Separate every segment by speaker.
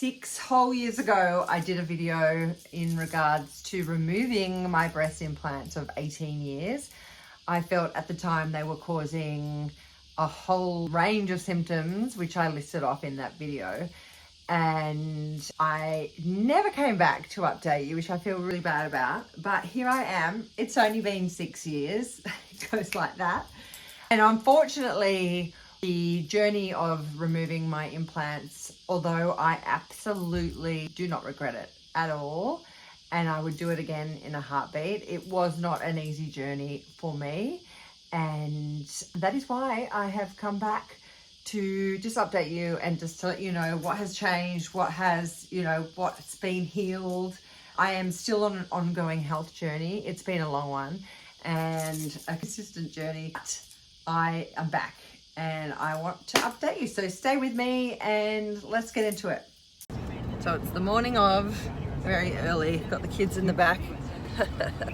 Speaker 1: 6 whole years ago, I did a video in regards to removing my breast implants of 18 years. I felt at the time they were causing a whole range of symptoms, which I listed off in that video. And I never came back to update you, which I feel really bad about. But here I am. It's only been 6 years. It goes like that. And unfortunately, the journey of removing my implants, although I absolutely do not regret it at all, and I would do it again in a heartbeat, it was not an easy journey for me. And that is why I have come back to just update you and just to let you know what has changed, what has, what's been healed. I am still on an ongoing health journey. It's been a long one and a consistent journey, but I am back and I want to update you. So stay with me and let's get into it. So it's the morning of, very early, got the kids in the back.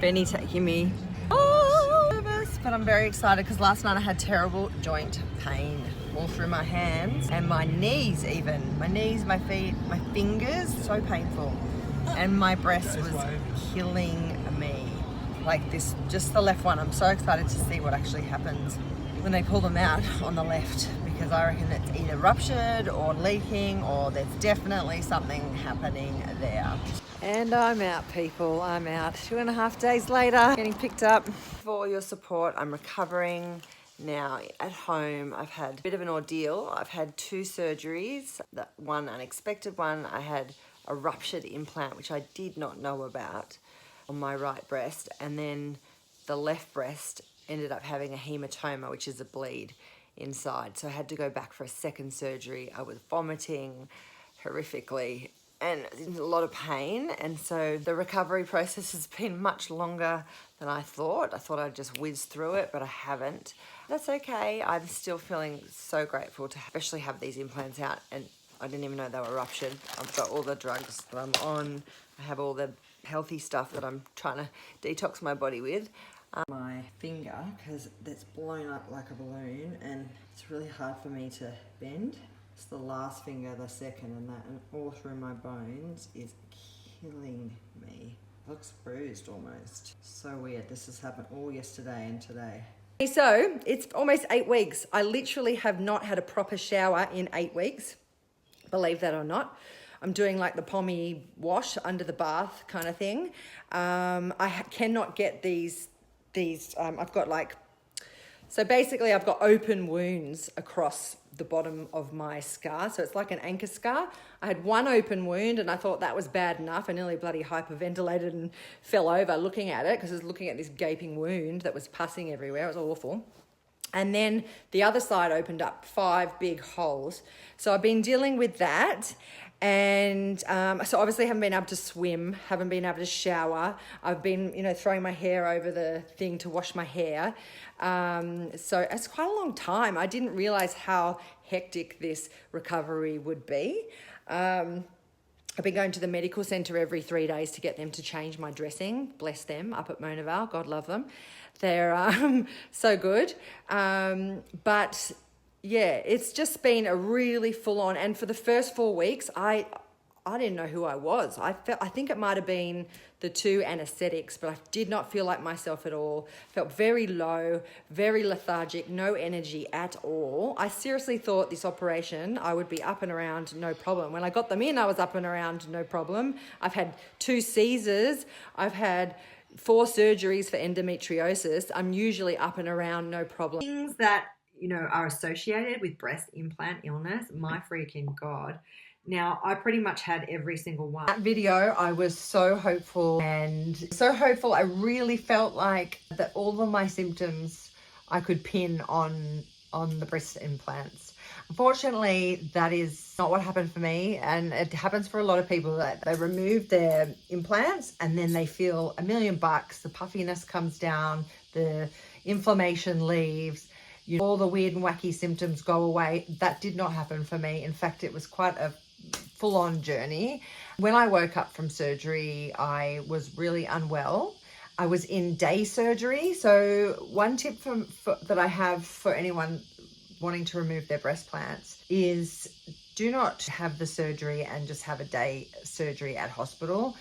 Speaker 1: Benny taking me. Oh, nervous, but I'm very excited because last night I had terrible joint pain all through my hands and my knees even. My knees, my feet, my fingers, so painful. And my breast was killing me. Like this, just the left one. I'm so excited to see what actually happens when they pull them out on the left, because I reckon it's either ruptured or leaking, or there's definitely something happening there. And I'm out, people. I'm out. 2.5 days later, getting picked up. For all your support, I'm recovering now at home. I've had a bit of an ordeal. I've had 2 surgeries. The one unexpected one, I had a ruptured implant, which I did not know about, on my right breast. And then the left breast ended up having a hematoma, which is a bleed inside. So I had to go back for a second surgery. I was vomiting horrifically and in a lot of pain. And so the recovery process has been much longer than I thought. I thought I'd just whiz through it, but I haven't. That's okay. I'm still feeling so grateful to especially have these implants out, and I didn't even know they were ruptured. I've got all the drugs that I'm on. I have all the healthy stuff that I'm trying to detox my body with. My finger, because it's blown up like a balloon and it's really hard for me to bend. It's the last finger, the second, and that, and all through my bones is killing me. It looks bruised almost. So weird. This has happened all yesterday and today. So it's almost 8 weeks. I literally have not had a proper shower in 8 weeks. Believe that or not. I'm doing like the pommy wash under the bath kind of thing. I cannot get these I've got so basically I've got open wounds across the bottom of my scar. So it's like an anchor scar. I had one open wound and I thought that was bad enough. I nearly bloody hyperventilated and fell over looking at it because I was looking at this gaping wound that was pussing everywhere. It was awful. And then the other side opened up 5 big holes. So I've been dealing with that. And so obviously haven't been able to swim, haven't been able to shower. I've been, throwing my hair over the thing to wash my hair. So it's quite a long time. I didn't realize how hectic this recovery would be. I've been going to the medical centre every 3 days to get them to change my dressing. Bless them, up at Mona Vale. God love them. They're so good. But yeah, it's just been a really full on. And for the first 4 weeks, I didn't know who I was. I think it might have been the 2 anesthetics, but I did not feel like myself at all. Felt very low, very lethargic, no energy at all. I seriously thought this operation, I would be up and around, no problem. When I got them in, I was up and around, no problem. I've had 2 Caesars. I've had 4 surgeries for endometriosis. I'm usually up and around, no problem. Things that are associated with breast implant illness, my freaking God. Now, I pretty much had every single one. That video, I was so hopeful I really felt like that all of my symptoms I could pin on the breast implants. Unfortunately, that is not what happened for me, and it happens for a lot of people that they remove their implants and then they feel $1,000,000, the puffiness comes down, the inflammation leaves, all the weird and wacky symptoms go away. That did not happen for me. In fact, it was quite a full-on journey. When I woke up from surgery, I was really unwell. I was in day surgery. So one tip that I have for anyone wanting to remove their breast plants is do not have the surgery and just have a day surgery at hospital.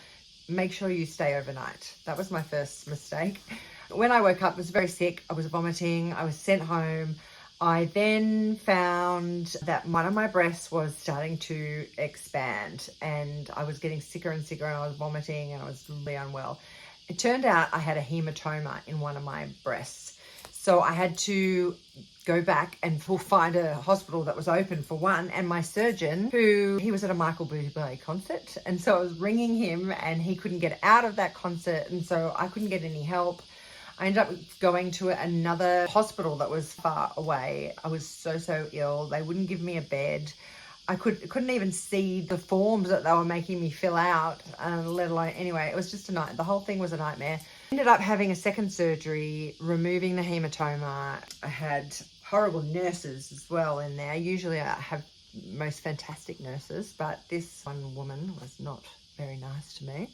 Speaker 1: Make sure you stay overnight. That was my first mistake. When I woke up, I was very sick. I was vomiting. I was sent home. I then found that one of my breasts was starting to expand, and I was getting sicker and sicker, and I was vomiting, and I was really unwell. It turned out I had a hematoma in one of my breasts. So I had to go back and find a hospital that was open for one. And my surgeon, he was at a Michael Bublé concert. And so I was ringing him, and he couldn't get out of that concert. And so I couldn't get any help. I ended up going to another hospital that was far away. I was so ill. They wouldn't give me a bed. I couldn't even see the forms that they were making me fill out, let alone, anyway, it was just a night. The whole thing was a nightmare. Ended up having a second surgery, removing the hematoma. I had horrible nurses as well in there. Usually I have most fantastic nurses, but this one woman was not very nice to me.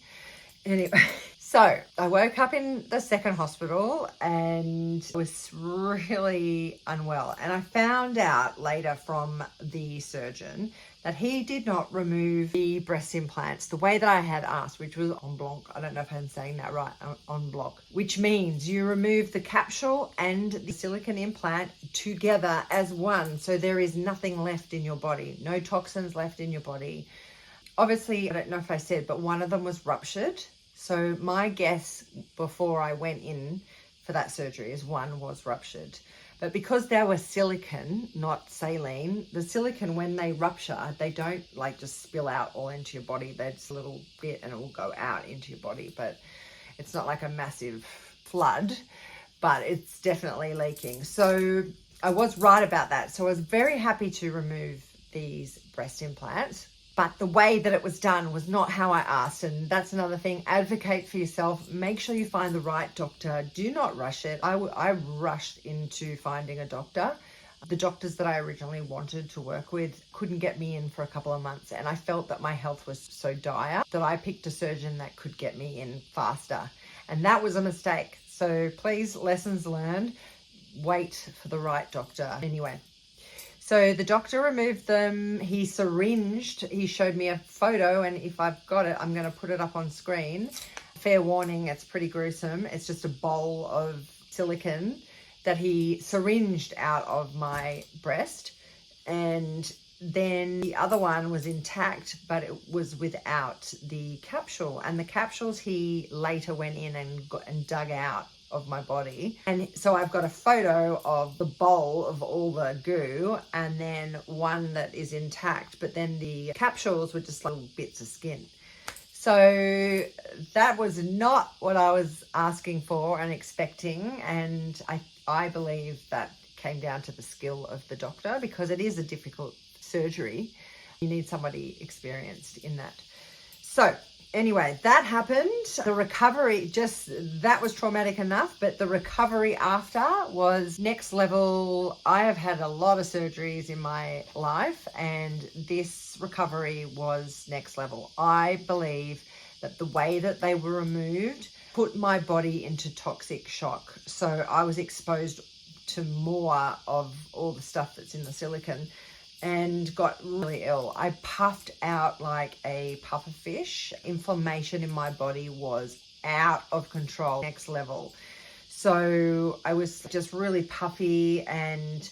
Speaker 1: Anyway, so I woke up in the second hospital and was really unwell. And I found out later from the surgeon that he did not remove the breast implants the way that I had asked, which was en bloc. I don't know if I'm saying that right, en bloc, which means you remove the capsule and the silicone implant together as one. So there is nothing left in your body, no toxins left in your body. Obviously, I don't know if I said, but one of them was ruptured. So my guess before I went in for that surgery is one was ruptured. But because they were silicone, not saline, the silicone, when they rupture, they don't like just spill out all into your body. They're just a little bit and it will go out into your body. But it's not like a massive flood, but it's definitely leaking. So I was right about that. So I was very happy to remove these breast implants. But the way that it was done was not how I asked. And that's another thing. Advocate for yourself. Make sure you find the right doctor. Do not rush it. I rushed into finding a doctor. The doctors that I originally wanted to work with couldn't get me in for a couple of months. And I felt that my health was so dire that I picked a surgeon that could get me in faster. And that was a mistake. So please, lessons learned. Wait for the right doctor. Anyway. So the doctor removed them, he syringed, he showed me a photo, and if I've got it, I'm going to put it up on screen. Fair warning, it's pretty gruesome. It's just a bowl of silicone that he syringed out of my breast. And then the other one was intact, but it was without the capsule. And the capsules he later went in and dug out of my body. And so I've got a photo of the bowl of all the goo and then one that is intact, but then the capsules were just little bits of skin. So that was not what I was asking for and expecting. And I believe that came down to the skill of the doctor, because it is a difficult surgery. You need somebody experienced in that. So anyway, that happened. The recovery, that was traumatic enough, but the recovery after was next level. I have had a lot of surgeries in my life, and this recovery was next level. I believe that the way that they were removed put my body into toxic shock. So I was exposed to more of all the stuff that's in the silicone and got really ill. I puffed out like a puffer fish. Inflammation in my body was out of control, next level. So I was just really puffy,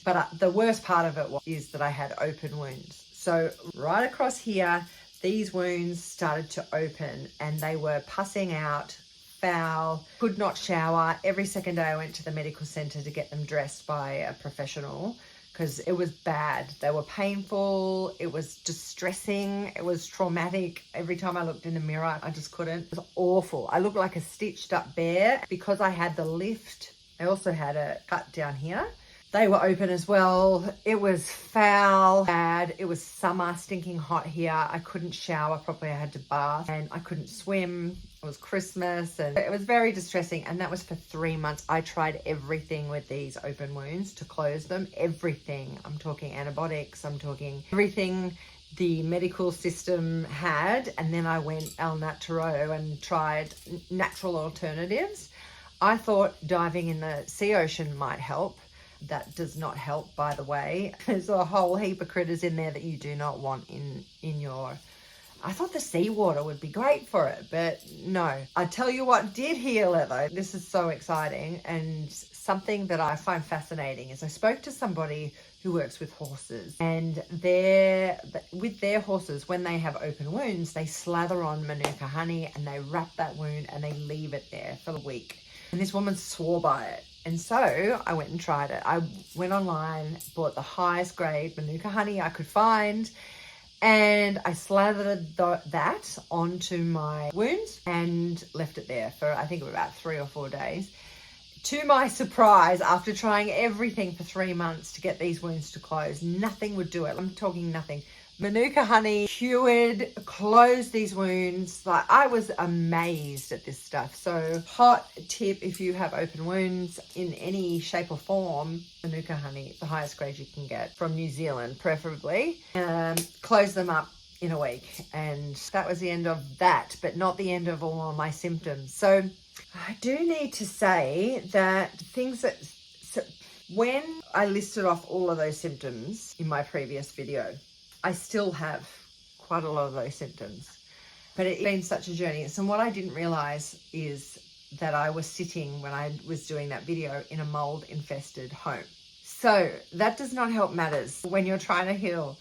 Speaker 1: but the worst part of it is that I had open wounds. So right across here, these wounds started to open and they were pussing out, foul, could not shower. Every second day I went to the medical center to get them dressed by a professional, because it was bad. They were painful. It was distressing. It was traumatic. Every time I looked in the mirror, I just couldn't. It was awful. I looked like a stitched up bear. Because I had the lift, I also had a cut down here. They were open as well. It was foul, bad. It was summer, stinking hot here. I couldn't shower properly. I had to bath and I couldn't swim. It was Christmas and it was very distressing. And that was for 3 months. I tried everything with these open wounds to close them. Everything. I'm talking antibiotics. I'm talking everything the medical system had. And then I went al naturaux and tried natural alternatives. I thought diving in the sea ocean might help. That does not help, by the way. There's a whole heap of critters in there that you do not want in your... I thought the seawater would be great for it, but no. I tell you what did heal it though. This is so exciting, and something that I find fascinating is I spoke to somebody who works with horses, and with their horses, when they have open wounds, they slather on Manuka honey and they wrap that wound and they leave it there for a week. And this woman swore by it. And so I went and tried it. I went online, bought the highest grade Manuka honey I could find, and I slathered that onto my wounds and left it there for, I think, about 3 or 4 days. To my surprise, after trying everything for 3 months to get these wounds to close, nothing would do it. I'm talking nothing. Manuka honey cured, closed these wounds. Like, I was amazed at this stuff. So hot tip, if you have open wounds in any shape or form, Manuka honey, the highest grade you can get from New Zealand, preferably. Close them up in a week. And that was the end of that, but not the end of all of my symptoms. So I do need to say that when I listed off all of those symptoms in my previous video, I still have quite a lot of those symptoms, but it's been such a journey. And what I didn't realize is that I was sitting, when I was doing that video, in a mold infested home. So that does not help matters when you're trying to heal.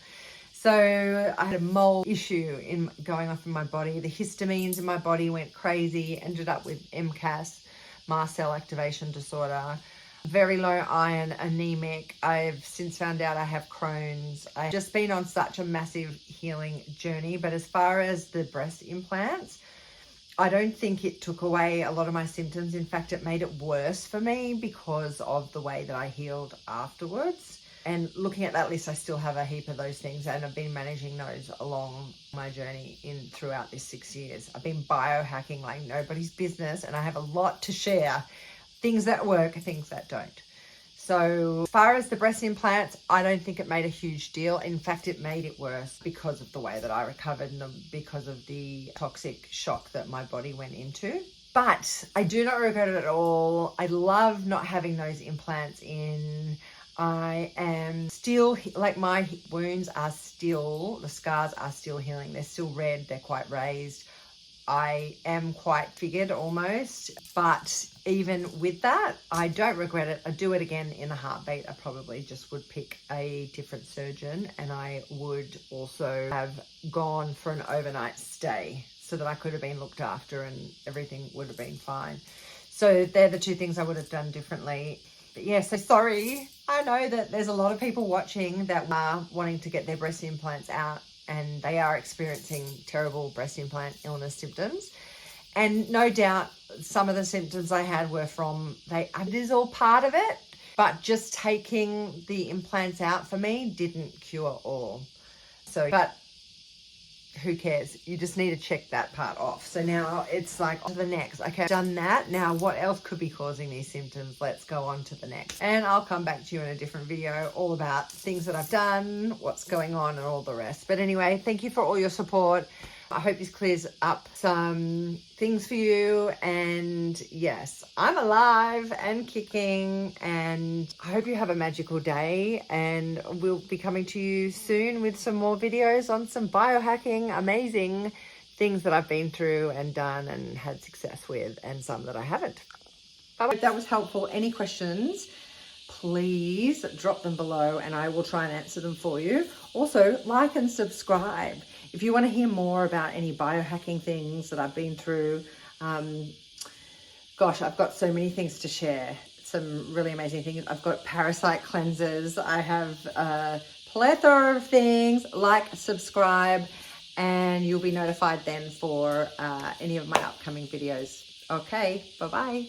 Speaker 1: So I had a mold issue going off in my body. The histamines in my body went crazy, ended up with MCAS, mast cell activation disorder, very low iron, anemic. I've since found out I have Crohn's. I've just been on such a massive healing journey. But as far as the breast implants, I don't think it took away a lot of my symptoms. In fact, it made it worse for me because of the way that I healed afterwards. And looking at that list, I still have a heap of those things, and I've been managing those along my journey throughout this 6 years. I've been biohacking like nobody's business, and I have a lot to share. Things that work, things that don't. So as far as the breast implants, I don't think it made a huge deal. In fact, it made it worse because of the way that I recovered and because of the toxic shock that my body went into. But I do not regret it at all. I love not having those implants in. I am still, like, my wounds are still, the scars are still healing. They're still red, they're quite raised. I am quite figured almost, but even with that, I don't regret it. I'd do it again in a heartbeat. I probably just would pick a different surgeon, and I would also have gone for an overnight stay so that I could have been looked after and everything would have been fine. So they're the two things I would have done differently. But yeah, so sorry. I know that there's a lot of people watching that are wanting to get their breast implants out, and they are experiencing terrible breast implant illness symptoms. And no doubt some of the symptoms I had were it is all part of it, but just taking the implants out for me didn't cure all. So, but who cares? You just need to check that part off. So now it's like on to the next. Okay, I've done that. Now what else could be causing these symptoms? Let's go on to the next. And I'll come back to you in a different video all about things that I've done, what's going on, and all the rest. But anyway, thank you for all your support. I hope this clears up some things for you. And yes, I'm alive and kicking, and I hope you have a magical day, and we'll be coming to you soon with some more videos on some biohacking, amazing things that I've been through and done and had success with, and some that I haven't. I hope that was helpful. Any questions, please drop them below and I will try and answer them for you. Also, like and subscribe. If you want to hear more about any biohacking things that I've been through, gosh, I've got so many things to share. Some really amazing things. I've got parasite cleansers. I have a plethora of things. Like, subscribe, and you'll be notified then for any of my upcoming videos. Okay, bye-bye.